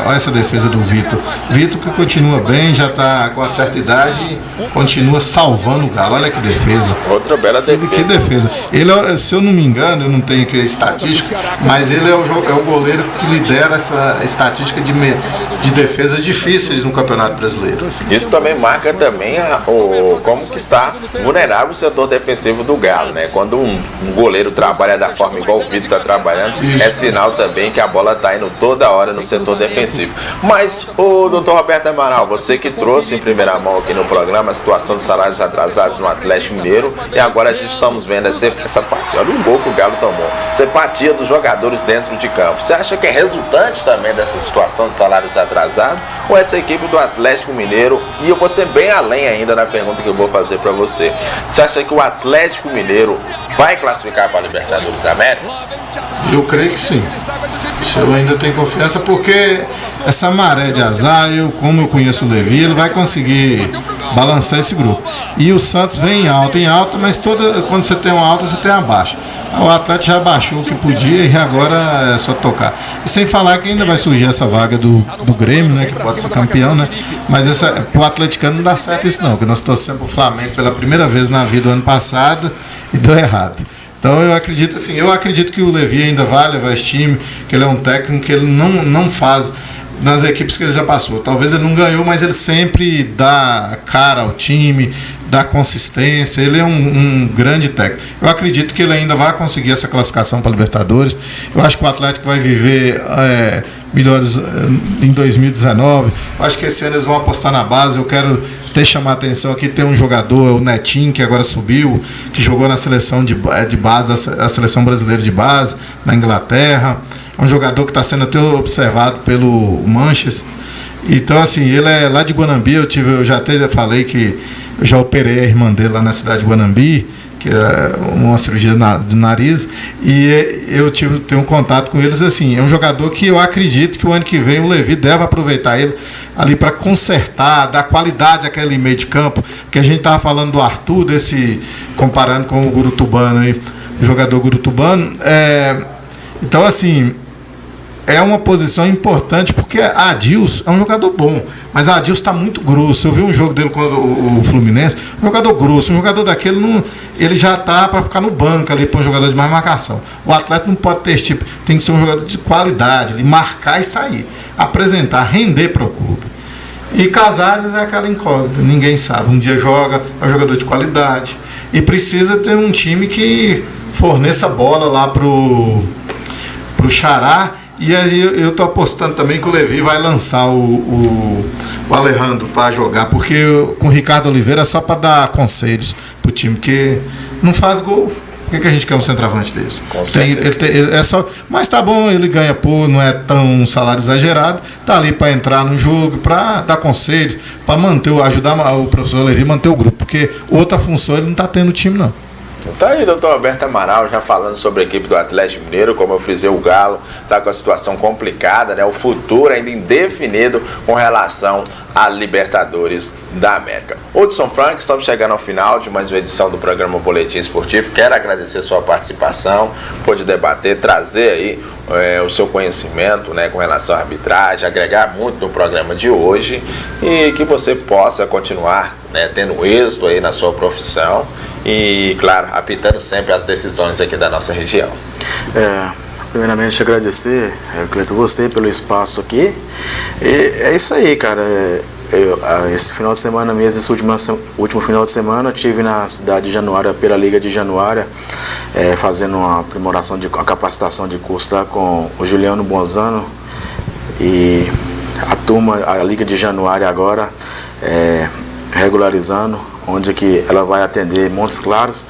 Olha essa defesa do Vitor. Vitor que continua bem, já está com uma certa idade e continua salvando o Galo. Olha que defesa. Outra bela defesa. Que defesa. Ele, se eu não me engano, eu não tenho aqui a estatística, mas ele é o goleiro que lidera essa estatística de defesas difíceis no Campeonato Brasileiro. Isso também marca também como que está vulnerável o setor defensivo do Galo, né? Quando um goleiro trabalha da forma igual o Vitor está trabalhando, isso. É sinal também que a bola está indo toda hora no setor defensivo. Mas, o doutor Roberto Amaral, você que trouxe em primeira mão aqui no programa a situação dos salários atrasados no Atlético Mineiro, e agora a gente estamos vendo essa partida, olha o gol que o Galo tomou, essa empatia dos jogadores dentro de campo. Você acha que é resultante também dessa situação de salários atrasados, ou essa equipe do Atlético Mineiro, e eu vou ser bem além ainda na pergunta que eu vou fazer para você, você acha que o Atlético Mineiro vai classificar para a Libertadores da América? Eu creio que sim. Eu ainda tenho confiança, porque essa maré de azar, como eu conheço o Levi, ele vai conseguir balançar esse grupo. E o Santos vem em alta, mas quando você tem uma alta, você tem uma baixa. O Atlético já baixou o que podia e agora é só tocar. E sem falar que ainda vai surgir essa vaga do Grêmio, né, que pode ser campeão, né? Mas pro atleticano não dá certo isso não, porque nós torcemos pro Flamengo pela primeira vez na vida ano passado e deu errado. Então eu acredito que o Levi ainda vai levar esse time, que ele é um técnico que ele não faz nas equipes que ele já passou. Talvez ele não ganhou, mas ele sempre dá cara ao time, dá consistência, ele é um grande técnico. Eu acredito que ele ainda vai conseguir essa classificação para a Libertadores. Eu acho que o Atlético vai viver melhores em 2019. Eu acho que esse ano eles vão apostar na base. Eu quero chamar a atenção aqui, tem um jogador, o Netinho, que agora subiu, que jogou na seleção de base, a seleção brasileira de base, na Inglaterra. É um jogador que está sendo até observado pelo Manchester. Então, assim, ele é lá de Guanambi. Eu já até falei que eu já operei a irmã dele lá na cidade de Guanambi, que é uma cirurgia do nariz, e eu tenho um contato com eles. Assim, é um jogador que eu acredito que o ano que vem o Levi deve aproveitar ele ali para consertar, dar qualidade àquele meio de campo, que a gente estava falando do Arthur, comparando com o Gurutubano aí, o jogador Gurutubano. Então, assim, é uma posição importante, porque a Adilson é um jogador bom, mas a Adilson está muito grosso. Eu vi um jogo dele contra o Fluminense, um jogador grosso, um jogador daquele, ele já está para ficar no banco ali, para um jogador de mais marcação. O atleta não pode ter esse tipo, tem que ser um jogador de qualidade, ele marcar e sair, apresentar, render para o clube. E Casares é aquela incógnita, ninguém sabe, um dia joga, é um jogador de qualidade, e precisa ter um time que forneça bola lá pro Xará. E aí eu estou apostando também que o Levi vai lançar o Alejandro para jogar, porque com o Ricardo Oliveira é só para dar conselhos pro time, que não faz gol. Por que a gente quer um centroavante desse? Mas tá bom, ele ganha não é tão um salário exagerado, tá ali para entrar no jogo, para dar conselhos, para ajudar o professor Levi a manter o grupo, porque outra função ele não tá tendo no time não. Tá aí, doutor Roberto Amaral, já falando sobre a equipe do Atlético Mineiro. Como eu frisei, o Galo está com a situação complicada, né? O futuro ainda indefinido com relação à Libertadores da América. Hudson Frank, estamos chegando ao final de mais uma edição do programa Boletim Esportivo. Quero agradecer sua participação, pôde debater, trazer aí o seu conhecimento, né, com relação à arbitragem, agregar muito no programa de hoje e que você possa continuar, né, tendo êxito aí na sua profissão e, claro, apitando sempre as decisões aqui da nossa região. Primeiramente, agradecer, Cleiton, você pelo espaço aqui. E é isso aí, cara. Esse final de semana mesmo, esse último final de semana, eu estive na cidade de Januária, pela Liga de Januária, fazendo uma aprimoração, uma capacitação de curso lá com o Juliano Bonzano e a turma, a Liga de Januária agora, regularizando, onde que ela vai atender Montes Claros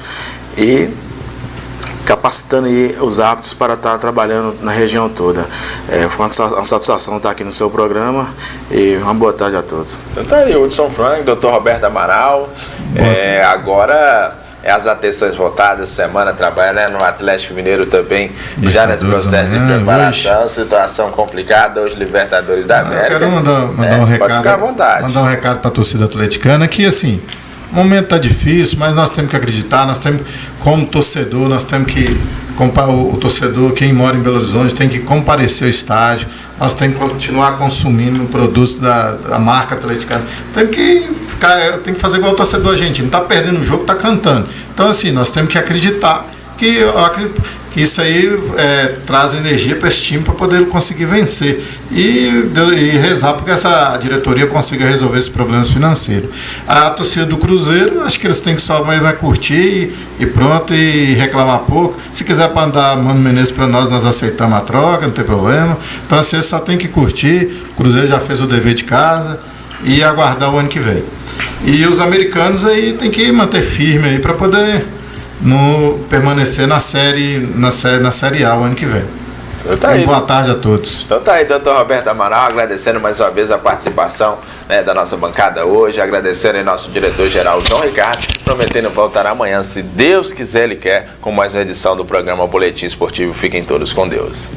e capacitando aí os árbitros para estar trabalhando na região toda. Foi uma satisfação estar aqui no seu programa e uma boa tarde a todos. Então tá aí, Hudson Frank, doutor Roberto Amaral. Agora as atenções voltadas, semana trabalhando, né, no Atlético Mineiro também, já nesse processo de preparação, situação complicada, os Libertadores da América. Eu quero mandar um recado. Pode ficar à vontade. Mandar um recado para a torcida atleticana que, assim, o momento está difícil, mas nós temos que acreditar, nós temos, como torcedor, nós temos que, o torcedor, quem mora em Belo Horizonte, tem que comparecer ao estádio, nós temos que continuar consumindo produtos da marca atleticana, tem que fazer igual o torcedor argentino, está perdendo o jogo, está cantando. Então, assim, nós temos que acreditar que isso aí traz energia para esse time para poder conseguir vencer e rezar porque essa diretoria consiga resolver esses problemas financeiros. A torcida do Cruzeiro, acho que eles têm que só mais curtir e pronto, e reclamar pouco. Se quiser mandar Mano Menezes para nós aceitamos a troca, não tem problema. Então, assim, só tem que curtir. O Cruzeiro já fez o dever de casa e aguardar o ano que vem. E os americanos aí tem que manter firme aí para poder permanecer na série A o ano que vem. Boa tarde a todos. Então tá aí, doutor Roberto Amaral, agradecendo mais uma vez a participação, né, da nossa bancada hoje, agradecendo aí nosso diretor-geral João Ricardo, prometendo voltar amanhã, se Deus quiser, Ele quer, com mais uma edição do programa Boletim Esportivo. Fiquem todos com Deus.